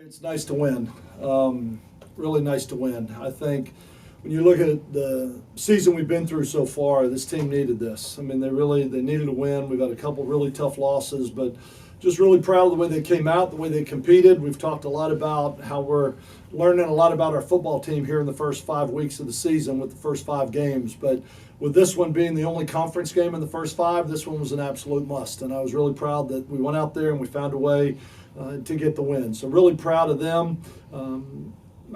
It's nice to win. Really nice to win. I think when you look at the season we've been through so far, this team needed this. I mean, they needed a win. We've had a couple really tough losses, but just really proud of the way they came out, the way they competed. We've talked a lot about how we're learning a lot about our football team here in the first 5 weeks of the season with the first 5 games. But with this one being the only conference game in the first 5, this one was an absolute must. And I was really proud that we went out there and we found a way to get the win. So really proud of them.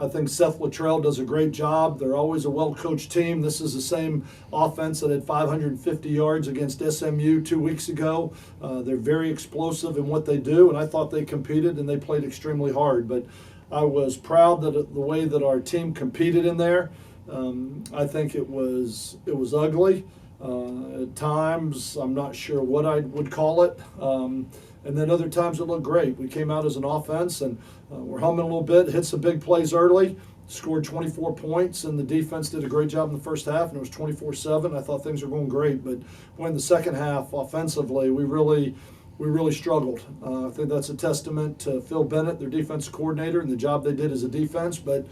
I think Seth Luttrell does a great job. They're always a well-coached team. This is the same offense that had 550 yards against SMU 2 weeks ago. They're very explosive in what they do, and I thought they competed and they played extremely hard. But I was proud that the way that our team competed in there. I think it was ugly. At times, I'm not sure what I would call it. And then other times it looked great. We came out as an offense and we're humming a little bit, hit some big plays early, scored 24 points, and the defense did a great job in the first half, and it was 24-7. I thought things were going great, but in the second half, offensively, we really struggled. I think that's a testament to Phil Bennett, their defense coordinator, and the job they did as a defense. But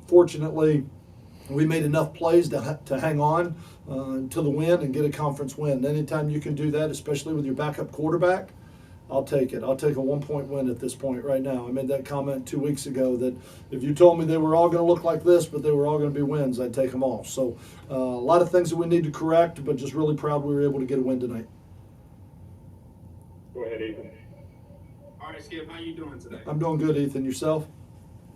fortunately, we made enough plays to hang on to the win and get a conference win. Anytime you can do that, especially with your backup quarterback, I'll take it. I'll take a 1-point win at this point right now. I made that comment 2 weeks ago that if you told me they were all going to look like this, but they were all going to be wins, I'd take them all. So a lot of things that we need to correct, but just really proud we were able to get a win tonight. Go ahead, Ethan. All right, Skip, how you doing today? I'm doing good, Ethan. Yourself?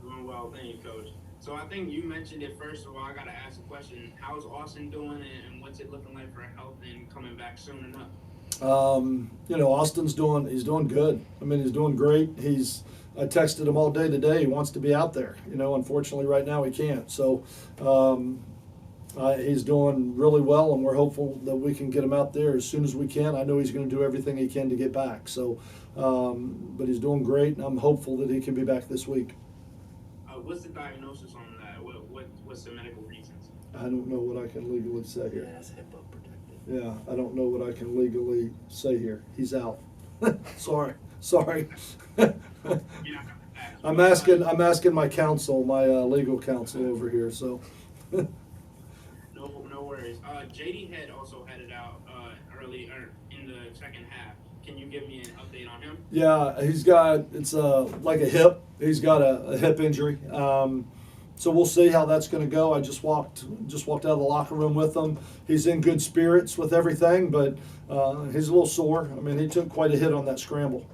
Doing well, thank you, Coach. So I think you mentioned it first of all. I got to ask a question. How's Austin doing, and what's it looking like for health and coming back soon enough? Austin's he's doing good. I mean, he's doing great. I texted him all day today. He wants to be out there. Unfortunately right now he can't. So he's doing really well, and we're hopeful that we can get him out there as soon as we can. I know he's going to do everything he can to get back. So, but he's doing great, and I'm hopeful that he can be back this week. What's the diagnosis on that? What's the medical reasons? I don't know what I can legally say here. Yeah, it's HIPAA protected. Yeah, I don't know what I can legally say here. He's out. Sorry. Yeah, I'm asking my counsel, my legal counsel over here. So. No worries. JD had also headed out early in the second half. Can you give me an update on him? Yeah, it's like a hip. He's got a hip injury. So we'll see how that's going to go. I just walked out of the locker room with him. He's in good spirits with everything, but he's a little sore. I mean, he took quite a hit on that scramble.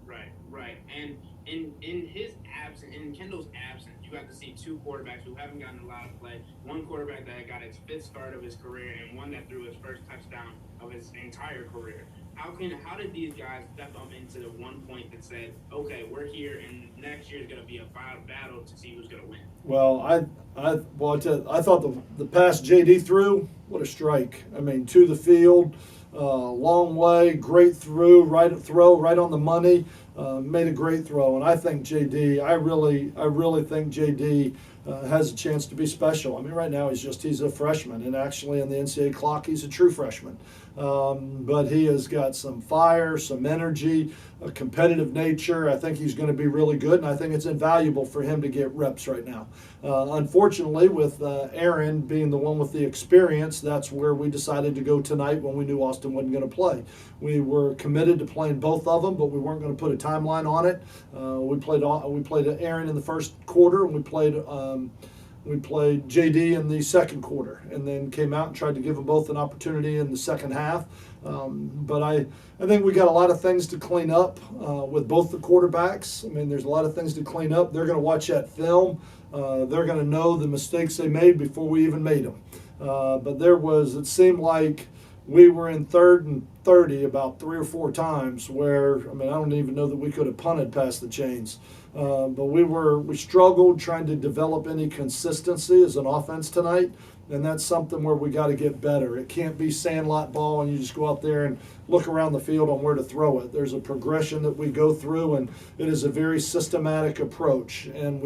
Right. And in his absence, in Kendall's absence, you got to see 2 quarterbacks who haven't gotten a lot of play. One quarterback that got his 5th start of his career, and one that threw his first touchdown of his entire career. How did these guys step up into the one point that said, okay, we're here, and next year is going to be a battle to see who's going to win? Well, I thought the pass JD threw, what a strike! I mean, to the field, long way, great throw right on the money. Made a great throw, and I think JD. I really think JD has a chance to be special. I mean, right now he's a freshman, and actually in the NCAA clock he's a true freshman. But he has got some fire, some energy, a competitive nature. I think he's going to be really good, and I think it's invaluable for him to get reps right now. Unfortunately, with Aaron being the one with the experience, that's where we decided to go tonight when we knew Austin wasn't going to play. We were committed to playing both of them, but we weren't going to put a timeline on it. We played Aaron in the first quarter, and we played JD in the second quarter, and then came out and tried to give them both an opportunity in the second half. But I think we got a lot of things to clean up with both the quarterbacks. I mean, there's a lot of things to clean up. They're going to watch that film. They're going to know the mistakes they made before we even made them. But it seemed like we were in 3rd and 30 about 3 or 4 times where, I mean, I don't even know that we could have punted past the chains. But we struggled trying to develop any consistency as an offense tonight, and that's something where we got to get better. It can't be sandlot ball and you just go out there and look around the field on where to throw it. There's a progression that we go through, and it is a very systematic approach, and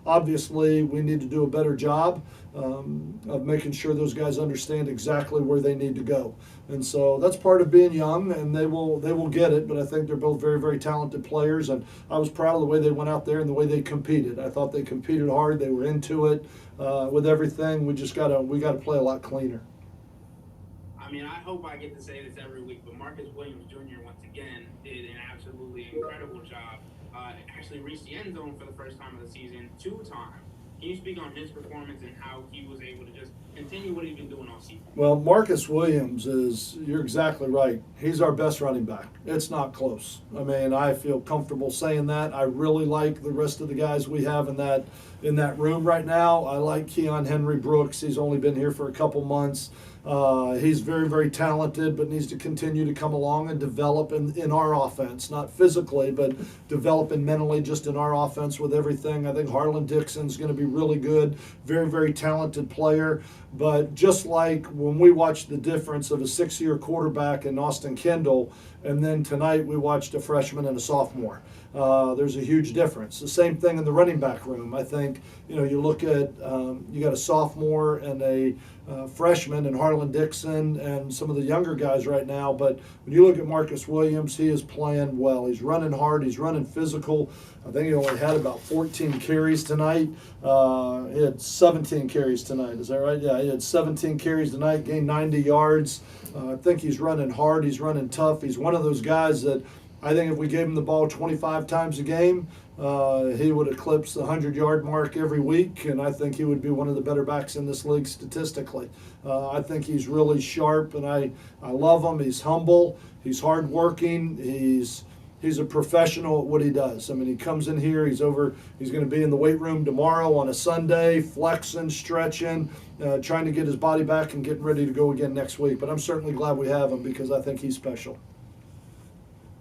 obviously we need to do a better job. of making sure those guys understand exactly where they need to go. And so that's part of being young, and they will get it. But I think they're both very, very talented players, and I was proud of the way they went out there and the way they competed. I thought they competed hard. They were into it with everything. We gotta play a lot cleaner. I mean, I hope I get to say this every week, but Marcus Williams Jr. once again did an absolutely incredible job. Actually reached the end zone for the first time of the season 2 times. Can you speak on his performance and how he was able to just continue what he's been doing all season? Well, Marcus Williams you're exactly right. He's our best running back. It's not close. I mean, I feel comfortable saying that. I really like the rest of the guys we have in that room right now. I like Keon Henry Brooks. He's only been here for a couple months. He's very, very talented, but needs to continue to come along and develop in our offense, not physically, but developing mentally just in our offense with everything. I think Harlan Dixon's going to be really good, very, very talented player. But just like when we watched the difference of a 6-year quarterback in Austin Kendall, and then tonight we watched a freshman and a sophomore. There's a huge difference. The same thing in the running back room. I think, you look at, you got a sophomore and a freshman and Harlan Dixon and some of the younger guys right now. But when you look at Marcus Williams, he is playing well. He's running hard. He's running physical. I think he only had about 14 carries tonight. He had 17 carries tonight. Is that right? Yeah, he had 17 carries tonight, gained 90 yards. I think he's running hard. He's running tough. He's one of those guys that I think if we gave him the ball 25 times a game, he would eclipse the 100-yard mark every week, and I think he would be one of the better backs in this league statistically. I think he's really sharp, and I love him. He's humble. He's hardworking. He's a professional at what he does. I mean, he comes in here. He's going to be in the weight room tomorrow on a Sunday, flexing, stretching, trying to get his body back and getting ready to go again next week. But I'm certainly glad we have him because I think he's special.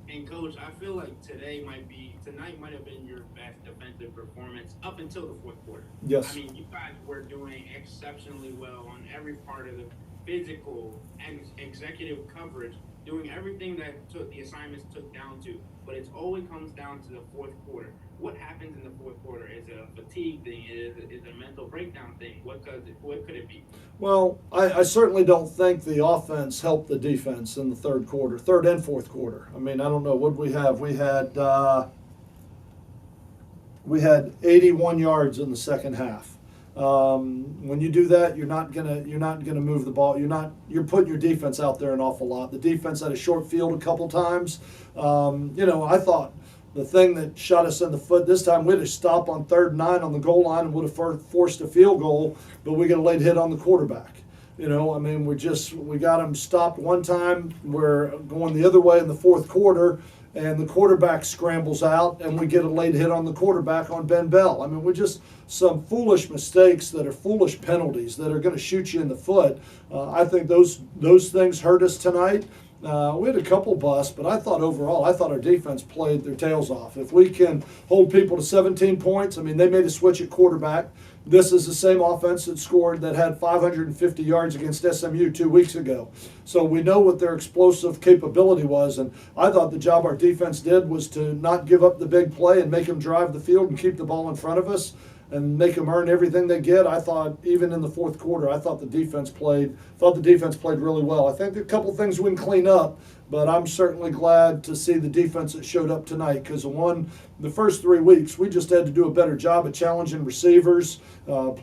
And Coach, I feel like tonight might have been your best defensive performance up until the fourth quarter. Yes. I mean, you guys were doing exceptionally well on every part of the physical and executive coverage, doing everything that the assignments took down to. But it always comes down to the fourth quarter. What happens in the fourth quarter? Is it a fatigue thing? Is it a mental breakdown thing? What could it be? Well, I certainly don't think the offense helped the defense in the third and fourth quarter. I mean, I don't know. What did we have? We had 81 yards in the second half. When you do that, you're not gonna move the ball. You're putting your defense out there an awful lot. The defense had a short field a couple times. I thought the thing that shot us in the foot this time, we'd have stopped on 3rd and 9 on the goal line and would have forced a field goal, but we got a late hit on the quarterback. I mean, we got him stopped one time. We're going the other way in the fourth quarter, and the quarterback scrambles out, and we get a late hit on the quarterback on Ben Bell. I mean, we're just some foolish mistakes that are foolish penalties that are going to shoot you in the foot. I think those things hurt us tonight. We had a couple busts, but I thought our defense played their tails off. If we can hold people to 17 points, I mean, they made a switch at quarterback. This is the same offense that had 550 yards against SMU 2 weeks ago. So we know what their explosive capability was, and I thought the job our defense did was to not give up the big play and make them drive the field and keep the ball in front of us and make them earn everything they get. I thought even in the fourth quarter, the defense played really well. I think a couple things we can clean up, but I'm certainly glad to see the defense that showed up tonight because the first 3 weeks, we just had to do a better job at challenging receivers,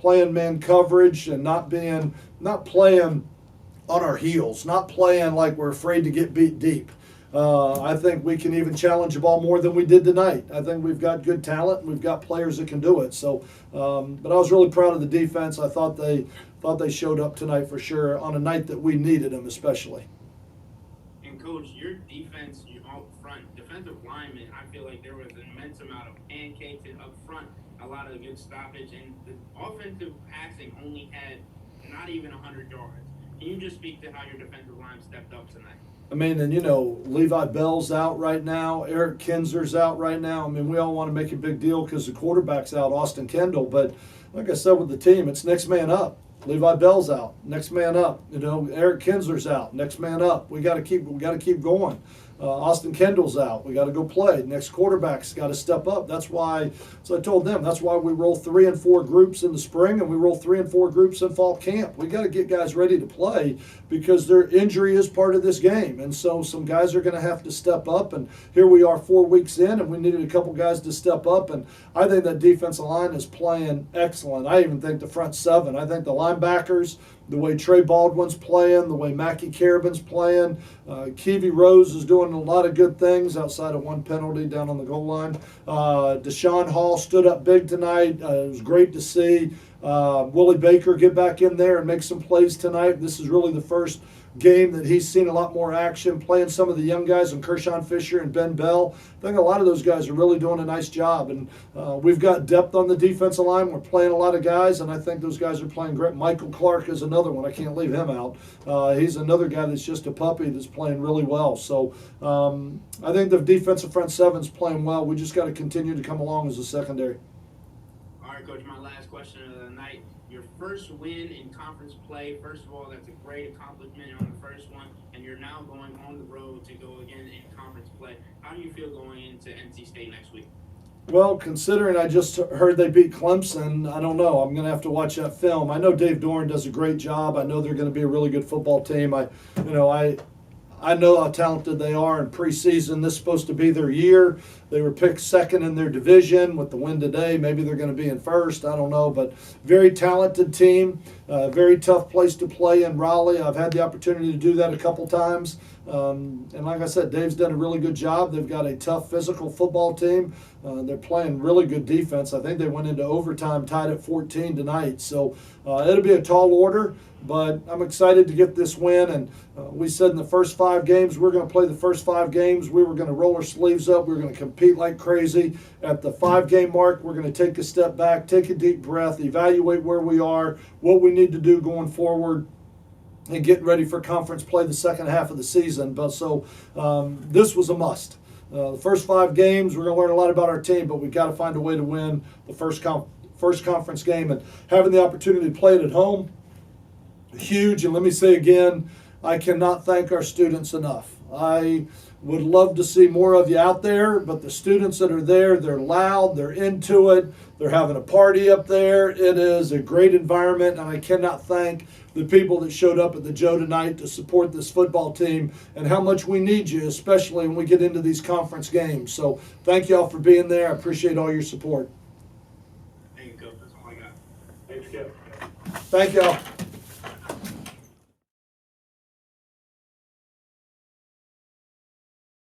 playing man coverage, and not playing on our heels, not playing like we're afraid to get beat deep. I think we can even challenge the ball more than we did tonight. I think we've got good talent and we've got players that can do it. So, but I was really proud of the defense. I thought they showed up tonight for sure on a night that we needed them especially. And Coach, your defense, you out front, defensive linemen, I feel like there was an immense amount of pancakes up front, a lot of good stoppage, and the offensive passing only had not even 100 yards. Can you just speak to how your defensive line stepped up tonight? I mean, and Levi Bell's out right now. Eric Kinzer's out right now. I mean, we all want to make a big deal because the quarterback's out, Austin Kendall. But like I said with the team, it's next man up. Levi Bell's out, next man up. Eric Kinzer's out, next man up. We got to keep going. Austin Kendall's out. We got to go play. Next quarterback's got to step up. That's why, so I told them, that's why we roll 3 and 4 groups in the spring and we roll 3 and 4 groups in fall camp. We got to get guys ready to play because their injury is part of this game. And so some guys are going to have to step up. And here we are 4 weeks in and we needed a couple guys to step up. And I think that defensive line is playing excellent. I even think the front 7. I think the linebackers, the way Trey Baldwin's playing, the way Mackie Carabin's playing, Keevy Rose is doing a lot of good things outside of one penalty down on the goal line. Deshaun Hall stood up big tonight. It was great to see Willie Baker get back in there and make some plays tonight. This is really the first game that he's seen a lot more action, playing some of the young guys, and Kershawn Fisher and Ben Bell. I think a lot of those guys are really doing a nice job, and we've got depth on the defensive line. We're playing a lot of guys, and I think those guys are playing great. Michael Clark is another one. I can't leave him out. He's another guy that's just a puppy that's playing really well. So I think the defensive front 7's playing well. We just got to continue to come along as a secondary. All right, Coach, my last question of the night. Your first win in conference play, first of all, that's a great accomplishment on the first one, and you're now going on the road to go again in conference play. How do you feel going into NC State next week? Well, considering I just heard they beat Clemson, I don't know. I'm going to have to watch that film. I know Dave Doran does a great job. I know they're going to be a really good football team. I know how talented they are in preseason. This is supposed to be their year. They were picked second in their division with the win today. Maybe they're going to be in first. I don't know. But very talented team. Very tough place to play in Raleigh. I've had the opportunity to do that a couple times. And like I said, Dave's done a really good job. They've got a tough physical football team. They're playing really good defense. I think they went into overtime tied at 14 tonight. So it'll be a tall order. But I'm excited to get this win, and we said in the first 5 games, we're going to play the first 5 games. We were going to roll our sleeves up. We were going to compete like crazy. At the 5-game mark, we're going to take a step back, take a deep breath, evaluate where we are, what we need to do going forward, and get ready for conference play the second half of the season. But so this was a must. The first 5 games, we're going to learn a lot about our team, but we've got to find a way to win the first conference game. And having the opportunity to play it at home, huge. And let me say again, I cannot thank our students enough. I would love to see more of you out there, but the students that are there, they're loud, they're into it, they're having a party up there. It is a great environment, and I cannot thank the people that showed up at the Joe tonight to support this football team and how much we need you, especially when we get into these conference games. So thank you all for being there. I appreciate all your support. Thank you, Coach. That's all I got. Thanks, Skip. Thank you all.